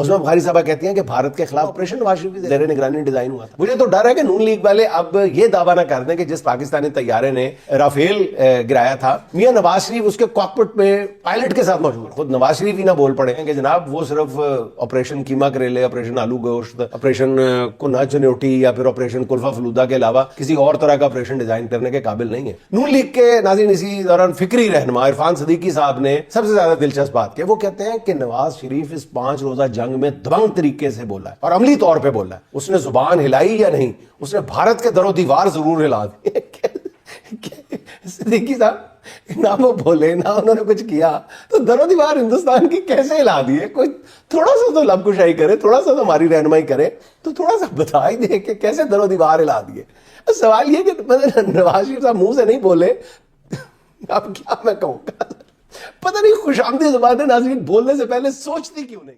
उसमें बुखारी साहबा कहती हैं कि भारत के खिलाफ ऑपरेशन नवाज शरीफ की ज़ेरे निगरानी डिजाइन हुआ था। मुझे तो डर है कि नून लीग वाले अब ये दावा ना कर दें कि जिस पाकिस्तानी तैयारे ने राफेल गिराया था, मियां नवाज शरीफ उसके कॉकपिट में पायलट के साथ मौजूद। खुद नवाज शरीफ ही ना बोल पड़े कि जनाब वो सिर्फ ऑपरेशन कीमा करेले, ऑपरेशन आलू गोश्त, ऑपरेशन कुन्हा चन्योटी या फिर ऑपरेशन कुल्फा फलूदा के अलावा किसी और तरह का ऑपरेशन डिजाइन करने के काबिल नहीं है। नून लीग के नाज़रीन इसी दौरान फिक्री रहनुमा इरफान सदीकी साहब ने सबसे ज्यादा दिलचस्प बात की। वो कहते हैं कि नवाज शरीफ इस 5 रोजा जंग में दबंग तरीके से बोला है और अमली तौर पे बोला है। उसने जुबान हिलाई या नहीं, उसने भारत के दरो दीवार जरूर हिला दी। सिद्दीकी साहब ना वो बोले ना उन्होंने कुछ किया, तो दरो दीवार हिंदुस्तान की कैसे हिला दी है? कोई थोड़ा सा तो लबकुशाई करे, थोड़ा सा तो हमारी रहनुमाई करे, तो थोड़ा सा बता ही दे कि कैसे दरो दीवार हिला दिए। सवाल ये कि नवाज शरीफ साहब मुंह से नहीं बोले, अब क्या मैं कहूँगा, पता नहीं खुशामदी जुबान नाज़रीन बोलने से पहले सोचती क्यों नहीं।